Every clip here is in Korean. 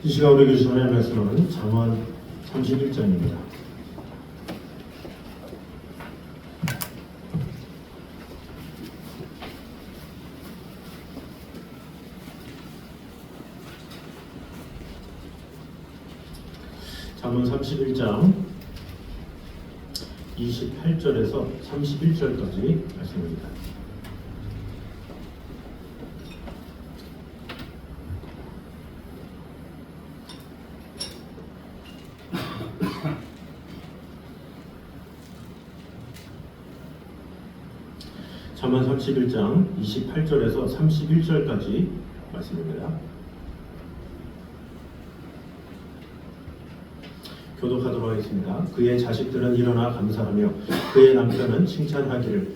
이 시간 우리에게 주신 하나님의 말씀은 잠언 31장입니다. 잠언 31장 28절에서 31절까지 말씀입니다. 잠언 31장 28절에서 31절까지 말씀입니다. 교독하도록 하겠습니다. 그의 자식들은 일어나 감사하며 그의 남편은 칭찬하기를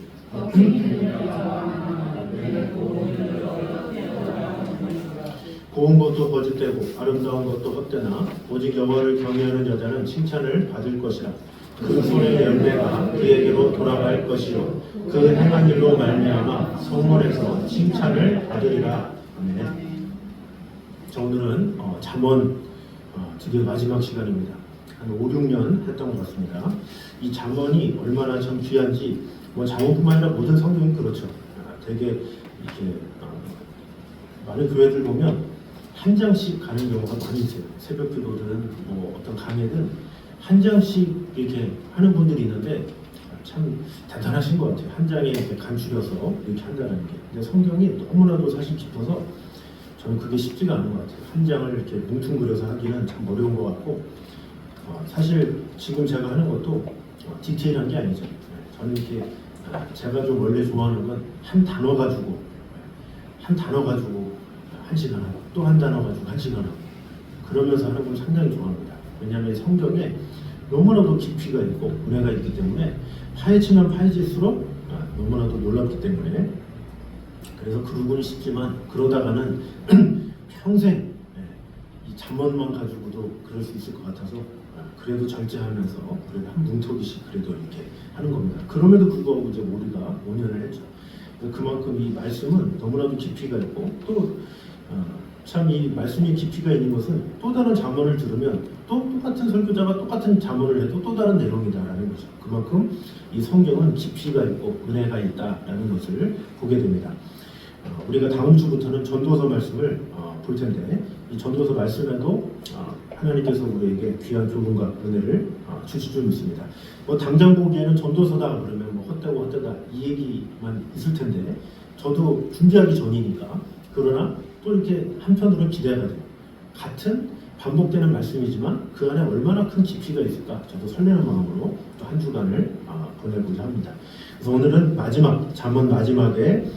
고운 것도 거짓되고 아름다운 것도 헛되나 오직 여호와를 경외하는 여자는 칭찬을 받을 것이라. 그 손의 열매가 그에게로 돌아갈 것이요 그 행한 일로 말미암아 성문에서 칭찬을 받으리라. 아멘. 자, 오늘은 잠언 드디어 마지막 시간입니다. 한 5, 6년 했던 것 같습니다. 이 잠언이 얼마나 참 귀한지 잠언뿐만 아니라 모든 성경이 그렇죠. 되게 이렇게 많은 교회들 보면 한 장씩 가는 경우가 많이 있어요. 새벽 기도든 어떤 강의든 한 장씩 이렇게 하는 분들이 있는데 참 대단하신 것 같아요. 한 장에 이렇게 간추려서 이렇게 한다는 게. 근데 성경이 너무나도 사실 깊어서 저는 그게 쉽지가 않은 것 같아요. 한 장을 이렇게 뭉뚱그려서 하기는 참 어려운 것 같고 사실 지금 제가 하는 것도 디테일한 게 아니죠. 저는 이렇게 제가 좀 원래 좋아하는 건 한 단어 가지고 한 시간 하고 또 한 단어 가지고 한 시간 하고 그러면서 하는 걸 상당히 좋아합니다. 왜냐하면 성경에 너무나도 깊이가 있고 은혜가 있기 때문에 파헤치면 파헤칠수록 너무나도 놀랍기 때문에 그래서 그러고는 싶지만 그러다가는 평생 이 잠언만 가지고도 그럴 수 있을 것 같아서 그래도 절제하면서 그래도 한 문턱이씩 그래도 이렇게 하는 겁니다. 그럼에도 불구하고 이제 우리가 5년을 했죠. 그만큼 이 말씀은 너무나도 깊이가 있고 또 참 이 말씀이 깊이가 있는 것은 또 다른 잠언을 들으면 또 똑같은 설교자가 똑같은 잠언을 해도 또 다른 내용이다라는 거죠. 그만큼 이 성경은 깊이가 있고 은혜가 있다라는 것을 보게 됩니다. 우리가 다음 주부터는 전도서 말씀을 볼 텐데 이 전도서 말씀에도 하나님께서 우리에게 귀한 교훈과 은혜를 주실 줄 믿습니다. 당장 보기에는 전도서다 그러면 헛되고 헛되다 이 얘기만 있을 텐데 저도 준비하기 전이니까 그러나 또 이렇게 한편으로는 기대가 돼요. 같은 반복되는 말씀이지만 그 안에 얼마나 큰 깊이가 있을까 저도 설레는 마음으로 또 한 주간을 보내고자 합니다. 그래서 오늘은 잠언 마지막에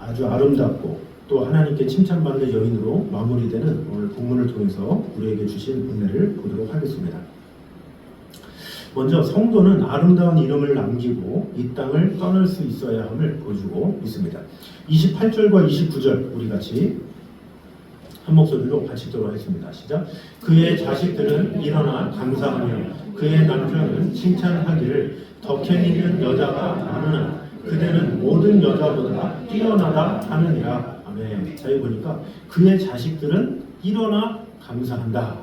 아주 아름답고 또 하나님께 칭찬받는 여인으로 마무리되는 오늘 본문을 통해서 우리에게 주신 은혜를 보도록 하겠습니다. 먼저 성도는 아름다운 이름을 남기고 이 땅을 떠날 수 있어야 함을 보여주고 있습니다. 28절과 29절 우리 같이 한 목소리로 같이 읽도록 하겠습니다. 시작. 그의 자식들은 일어나 감사하며 그의 남편은 칭찬하기를 덕행 있는 여자가 많으나 그대는 모든 여자보다 뛰어나다 하느니라. 아멘. 자, 여기 보니까 그의 자식들은 일어나 감사한다.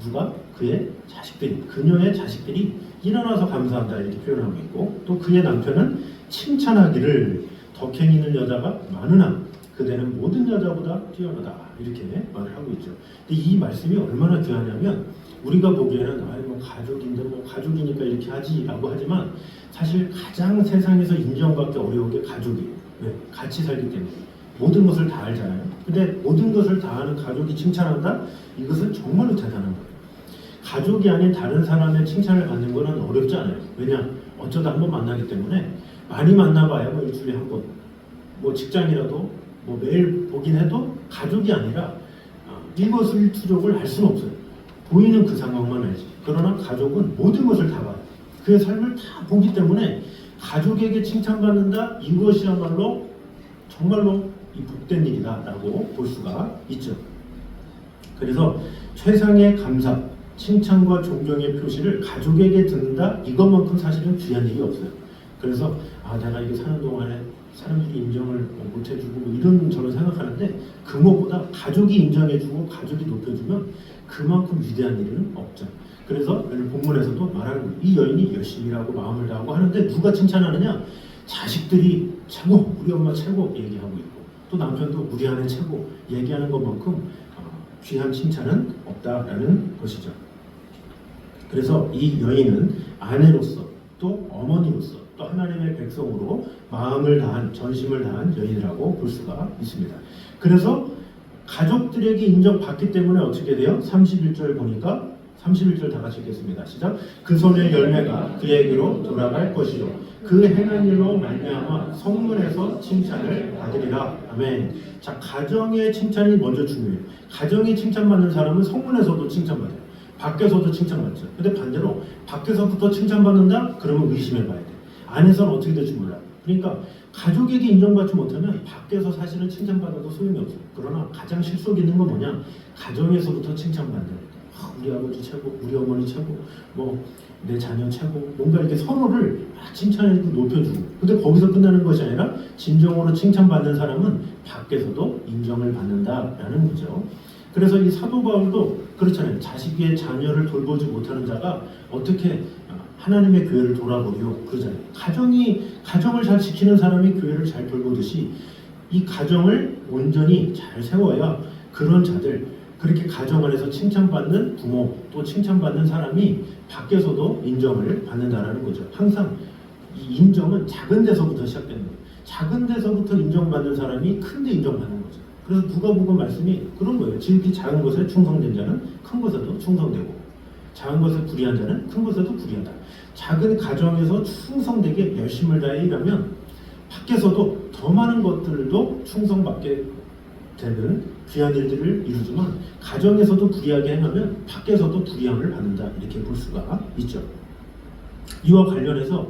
누가? 그의 자식들이, 그녀의 자식들이 일어나서 감사한다 이렇게 표현하고 있고 또 그의 남편은 칭찬하기를 덕행 있는 여자가 많으나 그대는 모든 여자보다 뛰어나다 이렇게 말을 하고 있죠. 근데 이 말씀이 얼마나 귀하냐면 우리가 보기에는 가족인데 가족이니까 이렇게 하지라고 하지만 사실 가장 세상에서 인정받기 어려운 게 가족이에요. 왜? 같이 살기 때문에 모든 것을 다 알잖아요. 근데 모든 것을 다 아는 가족이 칭찬한다? 이것은 정말로 대단한 거예요. 가족이 아닌 다른 사람의 칭찬을 받는 것은 어렵지 않아요. 왜냐? 어쩌다 한번 만나기 때문에 많이 만나봐야 일주일에 한 번, 직장이라도 매일 보긴 해도 가족이 아니라 일거수일투족을 알 수는 없어요. 보이는 그 상황만 알지. 그러나 가족은 모든 것을 다 봐요. 그의 삶을 다 보기 때문에 가족에게 칭찬받는다? 이것이야말로 정말로 이 복된 일이다라고 볼 수가 있죠. 그래서 최상의 감사, 칭찬과 존경의 표시를 가족에게 듣는다? 이것만큼 사실은 귀한 일이 없어요. 그래서 내가 이게 사는 동안에 사람들이 인정을 못 해주고 뭐 이런 저는 생각하는데 그 무엇보다 가족이 인정해주고 가족이 높여주면 그만큼 위대한 일은 없죠. 그래서 오늘 본문에서도 말하는 거예요. 이 여인이 열심히 일하고 마음을 다하고 하는데 누가 칭찬하느냐? 자식들이 최고, 우리 엄마 최고 얘기하고 있고 또 남편도 우리 아내 최고 얘기하는 것만큼 귀한 칭찬은 없다라는 것이죠. 그래서 이 여인은 아내로서 또 어머니로서 또 하나님의 백성으로 마음을 다한 전심을 다한 여인이라고 볼 수가 있습니다. 그래서 가족들에게 인정받기 때문에 어떻게 돼요? 31절 보니까 31절 다 같이 읽겠습니다. 시작. 그 손의 열매가 그에게로 돌아갈 것이요 그 행한 일로 말미암아 성문에서 칭찬을 받으리라. 아멘. 자, 가정의 칭찬이 먼저 중요해요. 가정의 칭찬받는 사람은 성문에서도 칭찬받아요. 밖에서도 칭찬받죠. 근데 반대로 밖에서부터 칭찬받는다? 그러면 의심해봐야 돼. 안에서는 어떻게 될지 몰라. 그러니까 가족에게 인정받지 못하면 밖에서 사실은 칭찬받아도 소용이 없어요. 그러나 가장 실속 있는 건 뭐냐? 가정에서부터 칭찬받는. 우리 아버지 최고, 우리 어머니 최고, 뭐 내 자녀 최고, 뭔가 이렇게 서로를 칭찬해주고 높여주고. 근데 거기서 끝나는 것이 아니라 진정으로 칭찬받는 사람은 밖에서도 인정을 받는다라는 거죠. 그래서 이 사도 바울도 그렇잖아요. 자식의 자녀를 돌보지 못하는 자가 어떻게 하나님의 교회를 돌아보려 그러잖아요. 가정을 잘 지키는 사람이 교회를 잘 돌보듯이 이 가정을 온전히 잘 세워야 그런 자들, 그렇게 가정 안에서 칭찬받는 부모 또 칭찬받는 사람이 밖에서도 인정을 받는다라는 거죠. 항상 이 인정은 작은 데서부터 시작되는 거예요. 작은 데서부터 인정받는 사람이 큰 데 인정받는 거죠. 그래서 누가복음 말씀이 그런 거예요. 지극히 작은 것에 충성된 자는 큰 것에도 충성되고 작은 것에 불의한 자는 큰 것에도 불의하다. 작은 가정에서 충성되게 열심을 다해 일하면 밖에서도 더 많은 것들도 충성받게 되는 귀한 일들을 이루지만 가정에서도 불의하게 행하면 밖에서도 불의함을 받는다. 이렇게 볼 수가 있죠. 이와 관련해서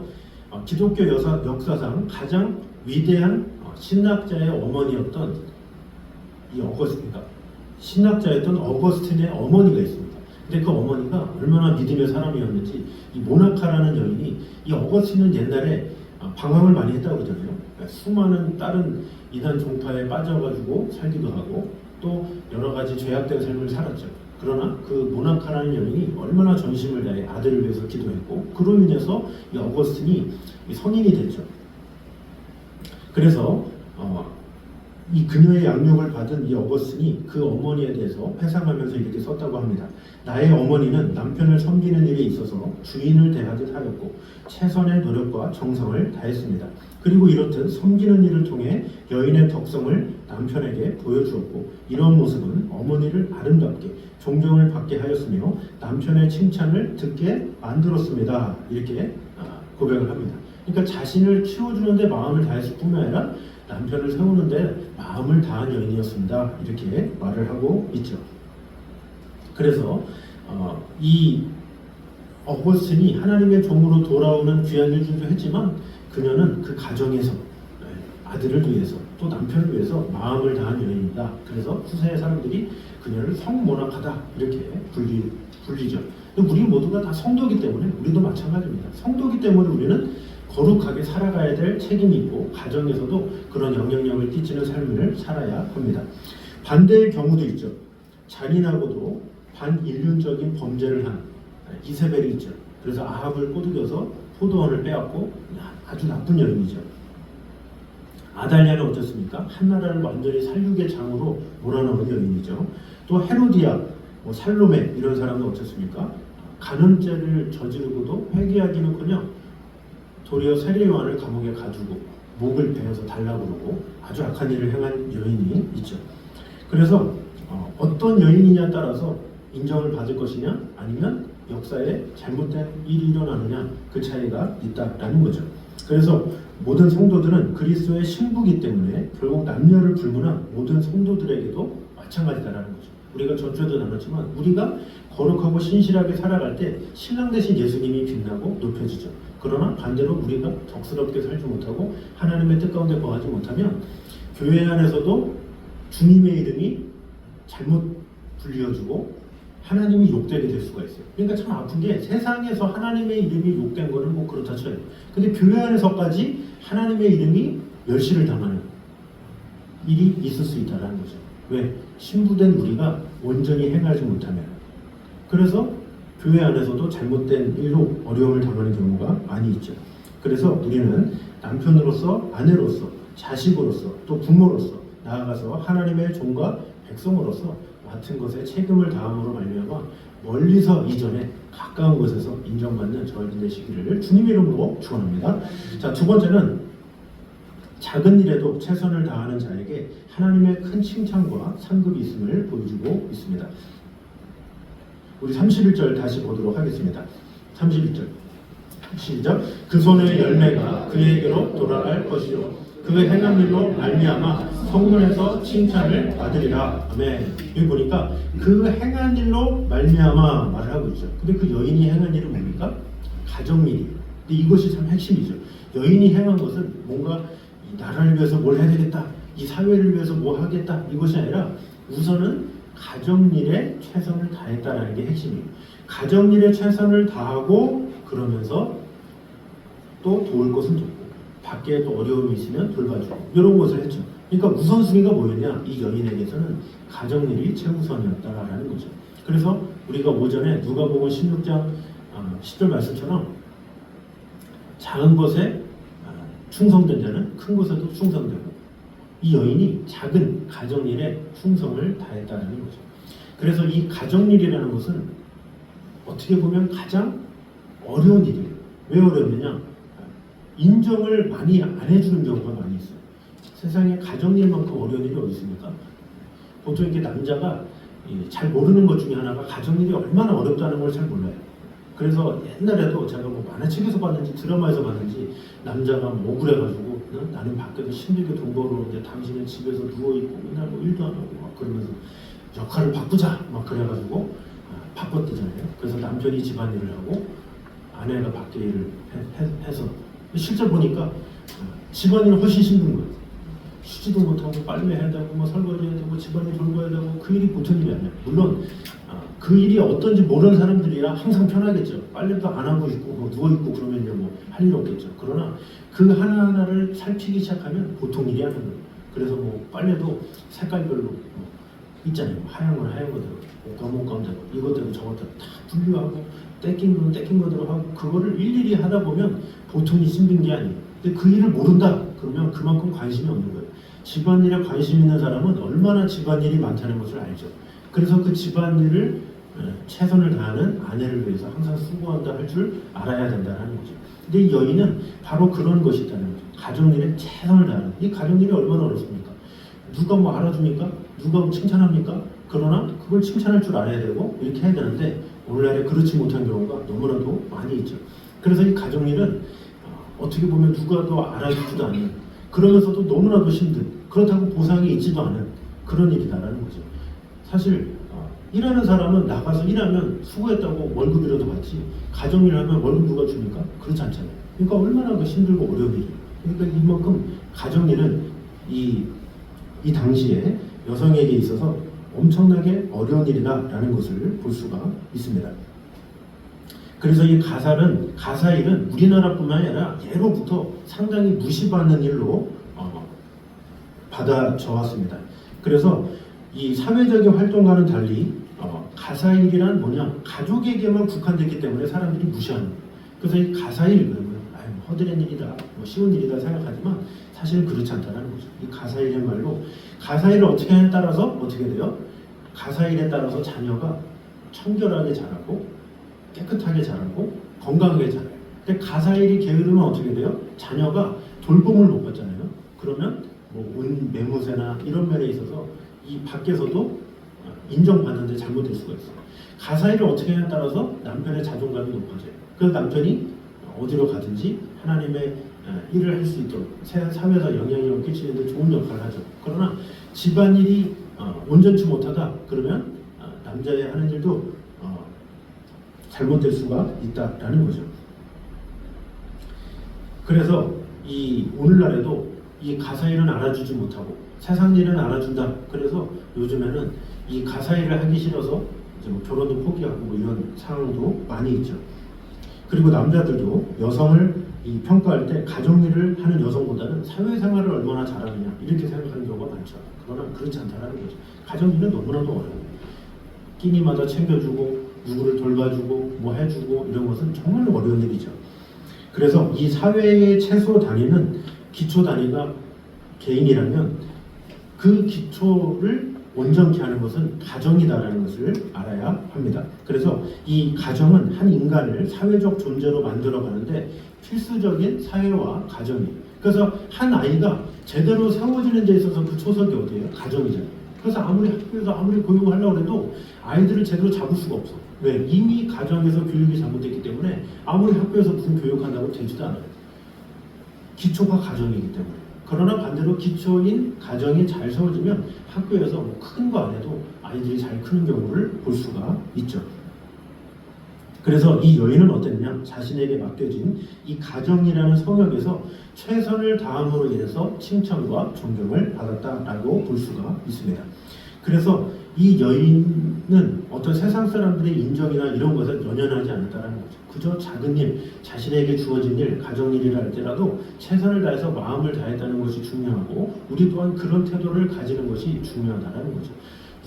기독교 역사상 가장 위대한 신학자의 어머니였던 이 신학자였던 어거스틴의 어머니가 있습니다. 근데 그 어머니가 얼마나 믿음의 사람이었는지 이 모나카라는 여인이 이 어거스틴은 옛날에 방황을 많이 했다고 그러잖아요. 그러니까 수많은 다른 이단 종파에 빠져가지고 살기도 하고 또 여러 가지 죄악된 삶을 살았죠. 그러나 그 모나카라는 여인이 얼마나 전심을 다해 아들을 위해서 기도했고 그로 인해서 이 어거스틴이 성인이 됐죠. 그래서 이 그녀의 양육을 받은 이 어거스틴이 그 어머니에 대해서 회상하면서 이렇게 썼다고 합니다. 나의 어머니는 남편을 섬기는 일에 있어서 주인을 대하듯 하였고 최선의 노력과 정성을 다했습니다. 그리고 이렇듯 섬기는 일을 통해 여인의 덕성을 남편에게 보여주었고 이런 모습은 어머니를 아름답게 존경을 받게 하였으며 남편의 칭찬을 듣게 만들었습니다. 이렇게 고백을 합니다. 그러니까 자신을 키워주는데 마음을 다했을 뿐만 아니라 남편을 세우는데 마음을 다한 여인이었습니다. 이렇게 말을 하고 있죠. 그래서 이 어거스틴이 하나님의 종으로 돌아오는 귀한 일들도 했지만 그녀는 그 가정에서 아들을 위해서 또 남편을 위해서 마음을 다한 여인이다. 그래서 후세의 사람들이 그녀를 성모나카다 이렇게 불리죠. 우리 모두가 다 성도이기 때문에 우리도 마찬가지입니다. 성도이기 때문에 우리는 거룩하게 살아가야 될 책임이 있고 가정에서도 그런 영향력을 끼치는 삶을 살아야 합니다. 반대의 경우도 있죠. 잔인하고도 반인륜적인 범죄를 한 이세벨이 있죠. 그래서 아합을 꼬드겨서 포도원을 빼앗고 아주 나쁜 여인이죠. 아달랴는 어떻습니까? 한나라를 완전히 살육의 장으로 몰아넣은 여인이죠. 또 헤로디아, 살로메 이런 사람은 어떻습니까? 간음죄를 저지르고도 회개하기는커녕 도리어 세례요한을 감옥에 가두고 목을 베어서 달라고 그러고 아주 악한 일을 행한 여인이 있죠. 그래서 어떤 여인이냐에 따라서 인정을 받을 것이냐 아니면 역사에 잘못된 일이 일어나느냐 그 차이가 있다라는 거죠. 그래서 모든 성도들은 그리스도의 신부이기 때문에 결국 남녀를 불문한 모든 성도들에게도 마찬가지다라는 거죠. 우리가 전주에도 나눴지만 우리가 거룩하고 신실하게 살아갈 때 신랑 대신 예수님이 빛나고 높여지죠. 그러나 반대로 우리가 덕스럽게 살지 못하고 하나님의 뜻 가운데 거하지 못하면 교회 안에서도 주님의 이름이 잘못 불리어지고 하나님이 욕되게 될 수가 있어요. 그러니까 참 아픈 게 세상에서 하나님의 이름이 욕된 거는 뭐 그렇다 쳐요. 근데 교회 안에서까지 하나님의 이름이 멸시를 당하는 일이 있을 수 있다는 거죠. 왜? 신부된 우리가 온전히 행하지 못하면. 그래서 교회 안에서도 잘못된 일로 어려움을 당하는 경우가 많이 있죠. 그래서 우리는 남편으로서, 아내로서, 자식으로서, 또 부모로서 나아가서 하나님의 종과 백성으로서 맡은 것에 책임을 다함으로 말미암아 멀리서 이전에 가까운 곳에서 인정받는 저희들 되시기를 주님의 이름으로 축원합니다. 자, 두 번째는 작은 일에도 최선을 다하는 자에게 하나님의 큰 칭찬과 상급이 있음을 보여주고 있습니다. 우리 31절 다시 보도록 하겠습니다. 31절 시작. 그 손의 열매가 그에게로 돌아갈 것이요 그 행한 일로 말미암아 성문에서 칭찬을 받으리라. 아멘. 여기 보니까 그 행한 일로 말미암아 말을 하고 있죠. 근데 그 여인이 행한 일은 뭡니까? 가정일이에요. 근데 이것이 참 핵심이죠. 여인이 행한 것은 뭔가 이 나라를 위해서 뭘 해야 되겠다, 이 사회를 위해서 뭐 하겠다, 이것이 아니라 우선은 가정일에 최선을 다했다라는 게 핵심이에요. 가정일에 최선을 다하고 그러면서 또 도울 것은 돕고 밖에 또 어려움이 있으면 돌봐주고 이런 것을 했죠. 그러니까 우선순위가 뭐였냐? 이 여인에게서는 가정일이 최우선이었다라는 거죠. 그래서 우리가 오전에 누가복음 16장 10절 말씀처럼 작은 것에 충성된 자는 큰 것에도 충성되고 이 여인이 작은 가정일에 충성을 다했다는 거죠. 그래서 이 가정일이라는 것은 어떻게 보면 가장 어려운 일이에요. 왜 어렵느냐? 인정을 많이 안 해주는 경우가 많이 있어요. 세상에 가정일만큼 어려운 일이 어디 있습니까? 보통 이렇게 남자가 잘 모르는 것 중에 하나가 가정일이 얼마나 어렵다는 걸 잘 몰라요. 그래서 옛날에도 제가 뭐 만화책에서 봤는지 드라마에서 봤는지 남자가 뭐 억울해가지고 나는 밖에서 힘들게 돈 벌어오는데 당신은 집에서 누워있고 맨날 뭐 일도 안 하고 막 그러면서 역할을 바꾸자 막 그래가지고 바꿨대잖아요. 그래서 남편이 집안일을 하고 아내가 밖에 일을 해서 실제 보니까 집안일은 훨씬 힘든 거예요. 쉬지도 못하고 빨래해야 되고 뭐 설거지해야 되고 집안일 돌봐야 되고 그 일이 보통 일이 아니에요. 물론 그 일이 어떤지 모르는 사람들이야 항상 편하겠죠. 빨래도 안 하고 있고 뭐 누워 있고 그러면 이제 뭐 할 일 없겠죠. 그러나 그 하나하나를 살피기 시작하면 보통 일이 아닌 거예요. 그래서 뭐 빨래도 색깔별로 있잖아요. 하얀 건 하얀 거대로, 검은 대로, 이것대로 저것대로 다 분류하고 떼낀 건 떼낀 거대로 하고 그거를 일일이 하다 보면 보통 힘든 게 아니에요. 근데 그 일을 모른다 그러면 그만큼 관심이 없는 거예요. 집안일에 관심 있는 사람은 얼마나 집안일이 많다는 것을 알죠. 그래서 그 집안일을 최선을 다하는 아내를 위해서 항상 수고한다 할 줄 알아야 된다는 거죠. 근데 이 여인은 바로 그런 것이 있다는 거죠. 가정일에 최선을 다하는. 이 가정일이 얼마나 어렵습니까? 누가 뭐 알아줍니까? 누가 칭찬합니까? 그러나 그걸 칭찬할 줄 알아야 되고 이렇게 해야 되는데 오늘날에 그렇지 못한 경우가 너무나도 많이 있죠. 그래서 이 가정일은 어떻게 보면 누가도 알아주지도 않는, 그러면서도 너무나도 힘든, 그렇다고 보상이 있지도 않은 그런 일이다라는 거죠. 사실 일하는 사람은 나가서 일하면 수고했다고 월급이라도 받지, 가정일 하면 월급 누가 줍니까? 그렇지 않잖아요. 그러니까 얼마나 그 힘들고 어려운 일이에요. 그러니까 이만큼 가정일은 이 당시에 여성에게 있어서 엄청나게 어려운 일이다라는 것을 볼 수가 있습니다. 그래서 이 가사일은 우리나라뿐만 아니라 예로부터 상당히 무시받는 일로 받아져 왔습니다. 그래서 이 사회적인 활동과는 달리 가사일이란 뭐냐, 가족에게만 국한됐기 때문에 사람들이 무시하는 거예요. 그래서 이 가사일 그러면 허드렛 일이다, 뭐 쉬운 일이다 생각하지만 사실은 그렇지 않다는 거죠. 이 가사일의 말로 가사일을 어떻게 하냐에 따라서 어떻게 돼요? 가사일에 따라서 자녀가 청결하게 자라고 깨끗하게 자라고 건강하게 자라요. 근데 가사일이 게으르면 어떻게 돼요? 자녀가 돌봄을 못 받잖아요. 그러면 뭐 매무새나 이런 면에 있어서 이 밖에서도 인정받는데 잘못될 수가 있어요. 가사일을 어떻게 하냐에 따라서 남편의 자존감이 높아져요. 그래서 남편이 어디로 가든지 하나님의 일을 할 수 있도록 사회에서 영향력을 끼치는데 좋은 역할을 하죠. 그러나 집안일이 온전치 못하다 그러면 남자의 하는 일도 잘못될 수가 있다라는 거죠. 그래서 이 오늘날에도 이 가사일은 알아주지 못하고 세상 일은 알아준다. 그래서 요즘에는 이 가사일을 하기 싫어서 이제 뭐 결혼도 포기하고 뭐 이런 상황도 많이 있죠. 그리고 남자들도 여성을 이 평가할 때 가정일을 하는 여성보다는 사회생활을 얼마나 잘하느냐 이렇게 생각하는 경우가 많죠. 그러나 그렇지 않다는 거죠. 가정일은 너무나도 어려워요. 끼니마다 챙겨주고 누구를 돌봐주고 뭐 해주고 이런 것은 정말로 어려운 일이죠. 그래서 이 사회의 최소 단위는 기초 단위가 개인이라면 그 기초를 온전케 하는 것은 가정이다라는 것을 알아야 합니다. 그래서 이 가정은 한 인간을 사회적 존재로 만들어가는데 필수적인 사회와 가정이. 그래서 한 아이가 제대로 세워지는 데 있어서 그 초석이 어디예요? 가정이잖아요. 그래서 아무리 학교에서 아무리 교육을 하려고 해도 아이들을 제대로 잡을 수가 없어. 왜? 이미 가정에서 교육이 잘못됐기 때문에 아무리 학교에서 무슨 교육한다고 되지도 않아요. 기초가 가정이기 때문에. 그러나 반대로 기초인 가정이 잘 세워지면 학교에서 뭐 큰 거 안 해도 아이들이 잘 크는 경우를 볼 수가 있죠. 그래서 이 여인은 어땠냐? 자신에게 맡겨진 이 가정이라는 성역에서 최선을 다함으로 인해서 칭찬과 존경을 받았다라고 볼 수가 있습니다. 그래서 이 여인은 어떤 세상 사람들의 인정이나 이런 것에 연연하지 않았다는 거죠. 그저 작은 일, 자신에게 주어진 일, 가정일이라 할지라도 최선을 다해서 마음을 다했다는 것이 중요하고 우리 또한 그런 태도를 가지는 것이 중요하다는 거죠.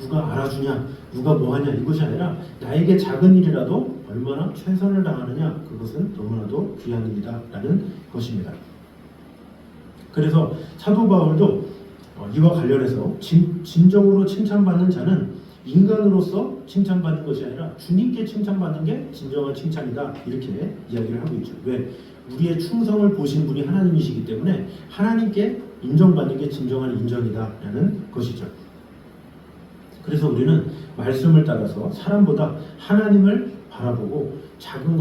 누가 알아주냐, 누가 뭐하냐 이것이 아니라 나에게 작은 일이라도 얼마나 최선을 다하느냐 그것은 너무나도 귀한 일이다라는 것입니다. 그래서 사도 바울도 이와 관련해서 진정으로 칭찬받는 자는 인간으로서 칭찬받는 것이 아니라 주님께 칭찬받는 게 진정한 칭찬이다 이렇게 이야기를 하고 있죠. 왜? 우리의 충성을 보신 분이 하나님이시기 때문에 하나님께 인정받는 게 진정한 인정이다라는 것이죠. 그래서 우리는 말씀을 따라서 사람보다 하나님을 바라보고 작은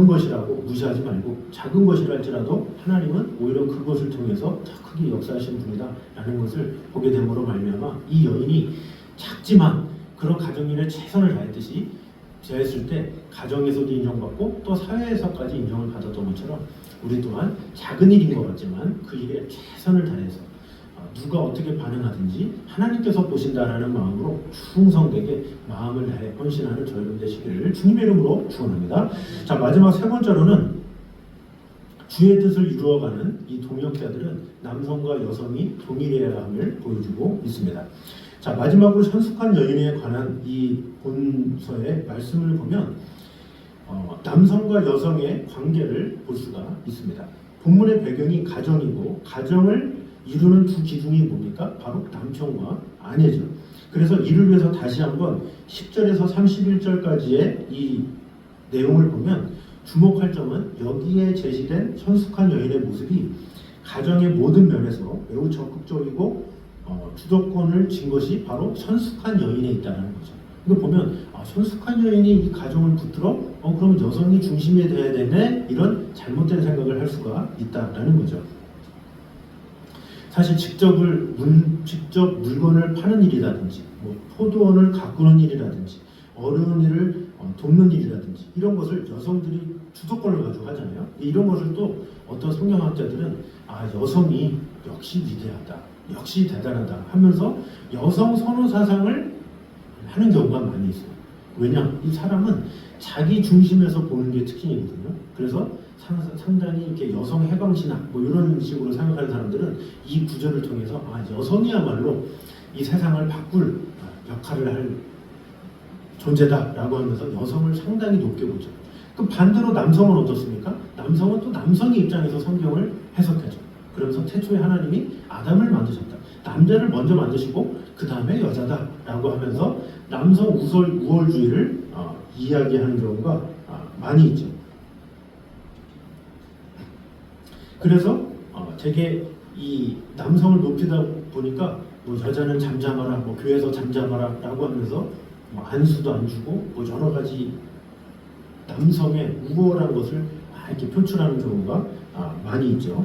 것이라고 무시하지 말고 작은 것이라 할지라도 하나님은 오히려 그것을 통해서 더 크게 역사하신 분이다라는 것을 보게 됨으로 말미암아 이 여인이 작지만 그런 가정일에 최선을 다했듯이 대했을 때 가정에서도 인정받고 또 사회에서까지 인정을 받았던 것처럼 우리 또한 작은 일인 것 같지만 그 일에 최선을 다해서 누가 어떻게 반응하든지 하나님께서 보신다라는 마음으로 충성되게 마음을 다해 헌신하는 저희들 되시기를 주님의 이름으로 축원합니다. 자, 마지막 세 번째로는 주의 뜻을 이루어가는 이 동역자들은 남성과 여성이 동일해야 함을 보여주고 있습니다. 자, 마지막으로 선숙한 여인에 관한 이 본서의 말씀을 보면 남성과 여성의 관계를 볼 수가 있습니다. 본문의 배경이 가정이고 가정을 이루는 두 기둥이 뭡니까? 바로 남편과 아내죠. 그래서 이를 위해서 다시 한번 10절에서 31절까지의 이 내용을 보면 주목할 점은 여기에 제시된 선숙한 여인의 모습이 가정의 모든 면에서 매우 적극적이고 주도권을 쥔 것이 바로 선숙한 여인에 있다는 거죠. 이거 보면 선숙한 여인이 이 가정을 붙들어 그럼 여성이 중심이 돼야 되네 이런 잘못된 생각을 할 수가 있다라는 거죠. 사실 직접 물건을 파는 일이라든지 포도원을 가꾸는 일이라든지 어려운 일을 돕는 일이라든지 이런 것을 여성들이 주도권을 가지고 하잖아요. 이런 것을 또 어떤 성경학자들은 여성이 역시 위대하다, 역시 대단하다 하면서 여성 선호 사상을 하는 경우가 많이 있어요. 왜냐? 이 사람은 자기 중심에서 보는 게 특징이거든요. 그래서 상당히 이렇게 여성 해방신학 이런 식으로 생각하는 사람들은 이 구절을 통해서 여성이야말로 이 세상을 바꿀 역할을 할 존재다라고 하면서 여성을 상당히 높게 보죠. 그 반대로 남성은 어떻습니까? 남성은 또 남성의 입장에서 성경을 해석하죠. 그러면서 태초에 하나님이 아담을 만드셨다. 남자를 먼저 만드시고 그 다음에 여자다라고 하면서 남성 우월주의를 이야기하는 경우가 많이 있죠. 그래서 되게 이 남성을 높이다 보니까 여자는 잠잠하라, 교회에서 잠잠하라라고 하면서 안수도 안 주고 여러 가지 남성의 우월한 것을 이렇게 표출하는 경우가 많이 있죠.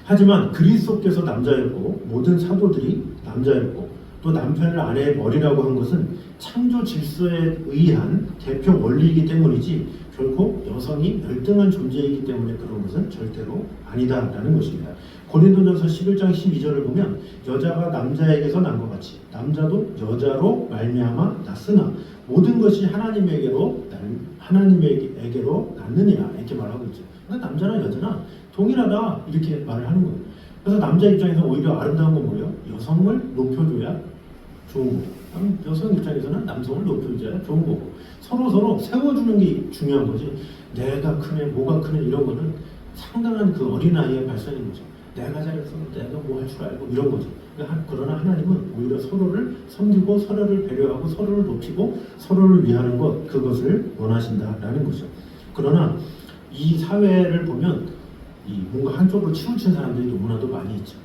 하지만 그리스도께서 남자였고 모든 사도들이 남자였고 또 남편을 아내의 머리라고 한 것은 창조 질서에 의한 대표 원리이기 때문이지 결코 여성이 열등한 존재이기 때문에 그런 것은 절대로 아니다라는 것입니다. 고린도전서 11장 12절을 보면 여자가 남자에게서 난 것 같이 남자도 여자로 말미암아 났으나 모든 것이 하나님에게로 났느니라 이렇게 말하고 있죠. 그러니까 남자나 여자나 동일하다 이렇게 말을 하는 거예요. 그래서 남자 입장에서 오히려 아름다운 건 뭐예요? 여성을 높여줘야 좋은 거고 여성 입장에서는 남성을 높여줘야 좋은 거고 서로 세워주는 게 중요한 거지. 내가 크네 뭐가 크네 이런 거는 상당한 그 어린아이의 발상인 거죠. 내가 잘해서 내가 뭐 할 줄 알고 이런 거죠. 그러나 하나님은 오히려 서로를 섬기고 서로를 배려하고 서로를 높이고 서로를 위하는 것 그것을 원하신다라는 거죠. 그러나 이 사회를 보면 뭔가 한쪽으로 치우친 사람들이 너무나도 많이 있죠.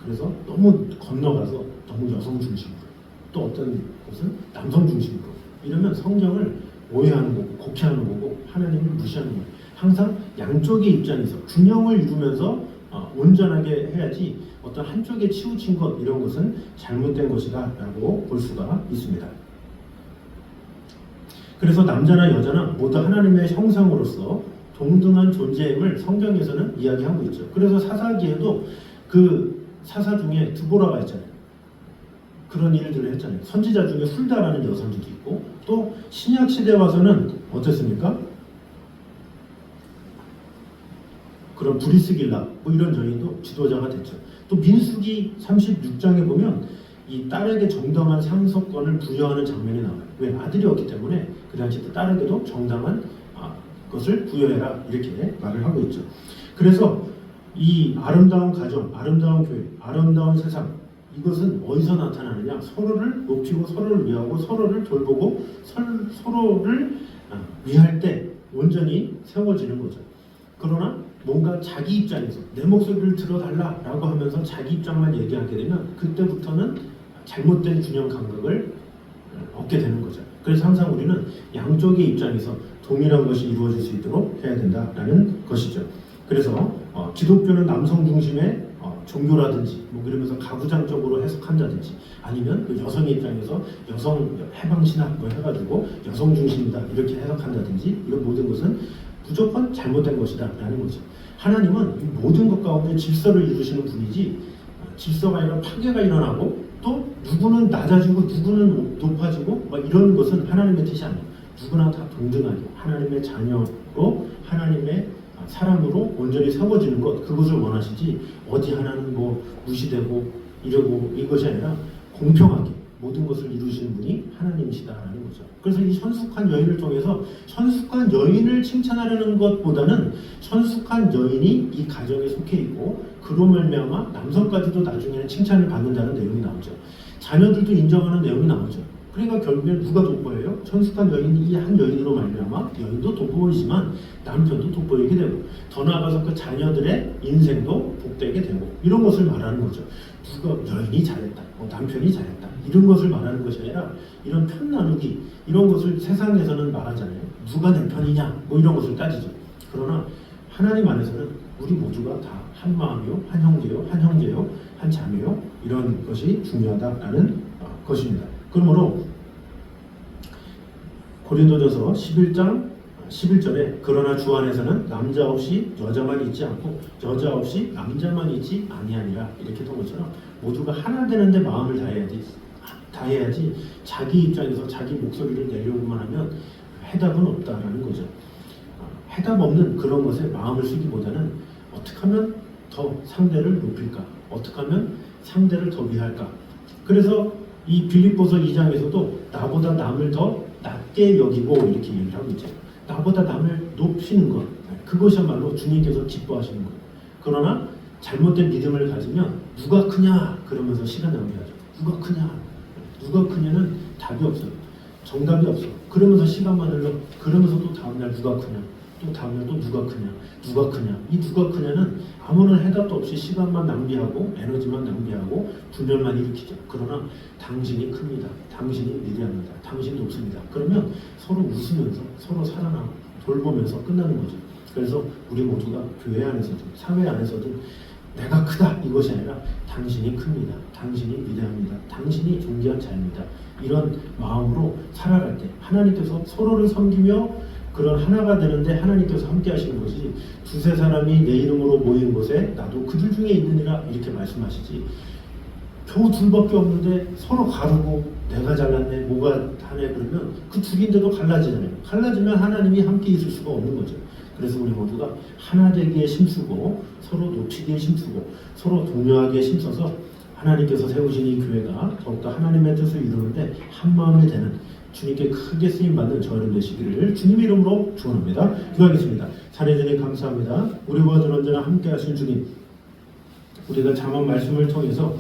그래서 너무 건너가서 너무 여성 중심으로 또 어떤 곳은 남성 중심으로 이러면 성경을 오해하는 거고 곡해하는 거고 하나님을 무시하는 거예요. 항상 양쪽의 입장에서 균형을 이루면서 온전하게 해야지 어떤 한쪽에 치우친 것 이런 것은 잘못된 것이다 라고 볼 수가 있습니다. 그래서 남자나 여자나 모두 하나님의 형상으로서 동등한 존재임을 성경에서는 이야기하고 있죠. 그래서 사사기에도 그 사사 중에 드보라가 있잖아요. 그런 일들을 했잖아요. 선지자 중에 훌다라는 여성들이 있고 또 신약 시대 와서는 어땠습니까? 그런 브리스길라 뭐 이런 여인도 지도자가 됐죠. 또 민수기 36장에 보면 이 딸에게 정당한 상속권을 부여하는 장면이 나와요. 왜? 아들이 없기 때문에 그 당시 때 딸에게도 정당한 것을 부여해라 이렇게 말을 하고 있죠. 그래서 이 아름다운 가정, 아름다운 교회, 아름다운 세상 이것은 어디서 나타나느냐? 서로를 높이고 서로를 위하고 서로를 돌보고 서로를 위할 때 온전히 세워지는 거죠. 그러나 뭔가 자기 입장에서 내 목소리를 들어달라라고 하면서 자기 입장만 얘기하게 되면 그때부터는 잘못된 균형 감각을 얻게 되는 거죠. 그래서 항상 우리는 양쪽의 입장에서 동일한 것이 이루어질 수 있도록 해야 된다라는 것이죠. 그래서 기독교는 남성 중심의 종교라든지 뭐 그러면서 가부장적으로 해석한다든지 아니면 그 여성의 입장에서 여성 해방신학 뭐 해가지고 여성 중심이다 이렇게 해석한다든지 이런 모든 것은 무조건 잘못된 것이다 라는 거죠. 하나님은 모든 것 가운데 질서를 이루시는 분이지 질서가 아니라 파괴가 일어나고 또 누구는 낮아지고 누구는 높아지고 막 이런 것은 하나님의 뜻이 아니에요. 누구나 다 동등하게 하나님의 자녀로 하나님의 사람으로 온전히 세워지는 것 그것을 원하시지 어디 하나는 뭐 무시되고 이러고 이것이 아니라 공평하게 모든 것을 이루시는 분이 하나님이시다라는 거죠. 그래서 이 선숙한 여인을 통해서 선숙한 여인을 칭찬하려는 것보다는 선숙한 여인이 이 가정에 속해 있고 그로 말미암아 남성까지도 나중에는 칭찬을 받는다는 내용이 나오죠. 자녀들도 인정하는 내용이 나오죠. 그러니까 결국엔 누가 돋보여요? 선숙한 여인이 이 한 여인으로 말미암아 여인도 돋보이지만 남편도 돋보이게 되고 더 나아가서 그 자녀들의 인생도 복되게 되고 이런 것을 말하는 거죠. 누가 여인이 잘했다, 남편이 잘했다 이런 것을 말하는 것이 아니라 이런 편 나누기 이런 것을 세상에서는 말하잖아요. 누가 내 편이냐 뭐 이런 것을 따지죠. 그러나 하나님 안에서는 우리 모두가 다 한 마음이요, 한 형제요, 한 형제요, 한 자매요 이런 것이 중요하다라는 것입니다. 그러므로 고린도전서 11장 11절에 그러나 주 안에서는 남자 없이 여자만 있지 않고 여자 없이 남자만 있지 아니하니라 이렇게 된 것처럼 모두가 하나 되는데 마음을 다해야지 자기 입장에서 자기 목소리를 내려고만 하면 해답은 없다라는 거죠. 해답 없는 그런 것에 마음을 쓰기보다는 어떻게 하면 더 상대를 높일까? 어떻게 하면 상대를 더 위할까? 그래서 이 빌립보서 2장에서도 나보다 남을 더 낮게 여기고 이렇게 얘기를 하고 있죠. 나보다 남을 높이는 것 그것이야말로 주님께서 기뻐하시는 것. 그러나 잘못된 믿음을 가지면 누가 크냐 그러면서 시간 낭비하죠. 누가 크냐는 답이 없어요. 정답이 없어. 그러면서 시간만 흘러. 그러면서 또 다음날 누가 크냐 또 다음날 또 누가 크냐 이 누가 크냐는 아무런 해답도 없이 시간만 낭비하고 에너지만 낭비하고 분열만 일으키죠. 그러나 당신이 큽니다. 당신이 위대합니다. 당신이 높습니다. 그러면 서로 웃으면서 서로 사랑하고 돌보면서 끝나는 거죠. 그래서 우리 모두가 교회 안에서든 사회 안에서든 내가 크다 이것이 아니라 당신이 큽니다. 당신이 위대합니다. 당신이 존귀한 자입니다. 이런 마음으로 살아갈 때 하나님께서 서로를 섬기며 그런 하나가 되는데 하나님께서 함께 하시는 것이 두세 사람이 내 이름으로 모인 곳에 나도 그들 중에 있느니라 이렇게 말씀하시지. 겨우 둘밖에 없는데 서로 가르고 내가 잘났네 뭐가 하네 그러면 그 둘인데도 갈라지잖아요. 갈라지면 하나님이 함께 있을 수가 없는 거죠. 그래서 우리 모두가 하나 되기에 힘쓰고 서로 높이기에 힘쓰고 서로 동료하기에 힘써서 하나님께서 세우신 이 교회가 더욱더 하나님의 뜻을 이루는데 한마음이 되는 주님께 크게 쓰임받는 저희들 되시기를 주님 이름으로 축원합니다. 기도하겠습니다. 찬양주님 감사합니다. 우리와 늘 언제나 함께 하신 주님, 우리가 잠언 말씀을 통해서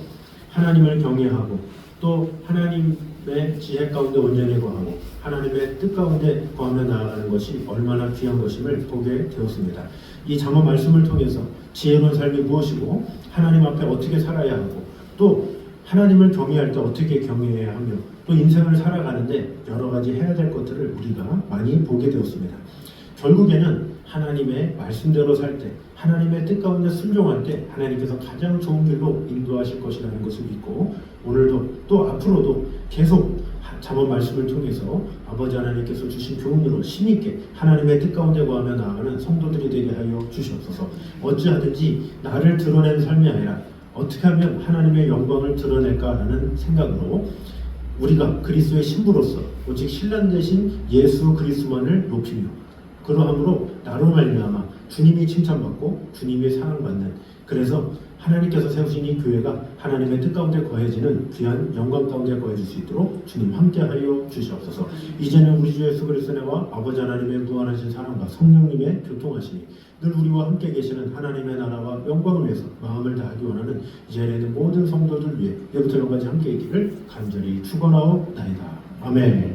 하나님을 경외하고 또 하나님의 지혜 가운데 온전히 거하고 하나님의 뜻 가운데 거하며 나아가는 것이 얼마나 귀한 것임을 보게 되었습니다. 이 잠언 말씀을 통해서 지혜로운 삶이 무엇이고 하나님 앞에 어떻게 살아야 하고 또 하나님을 경외할 때 어떻게 경외해야 하며 또 인생을 살아가는데 여러 가지 해야 될 것들을 우리가 많이 보게 되었습니다. 결국에는 하나님의 말씀대로 살 때 하나님의 뜻 가운데 순종할 때 하나님께서 가장 좋은 길로 인도하실 것이라는 것을 믿고 오늘도 또 앞으로도 계속 잠언 말씀을 통해서 아버지 하나님께서 주신 교훈으로 힘있게 하나님의 뜻 가운데 거하며 나아가는 성도들이 되게 하여 주시옵소서. 어찌하든지 나를 드러내는 삶이 아니라 어떻게 하면 하나님의 영광을 드러낼까라는 생각으로 우리가 그리스도의 신부로서 오직 신랑 되신 예수 그리스도만을 높이며 그러함으로 나로 말미암아 주님이 칭찬받고 주님이 사랑받는, 그래서 하나님께서 세우신 이 교회가 하나님의 뜻 가운데 거해지는 귀한 영광 가운데 거해질 수 있도록 주님 함께하여 주시옵소서. 이제는 우리 주 예수 그리스도의 은혜와 아버지 하나님의 무한하신 사랑과 성령님의 교통하심이 늘 우리와 함께 계시는 하나님의 나라와 영광을 위해서 마음을 다하기 원하는 이 자리에 있는 모든 성도들 위해 예부터 영까지 함께 있기를 간절히 축원하옵나이다. 아멘.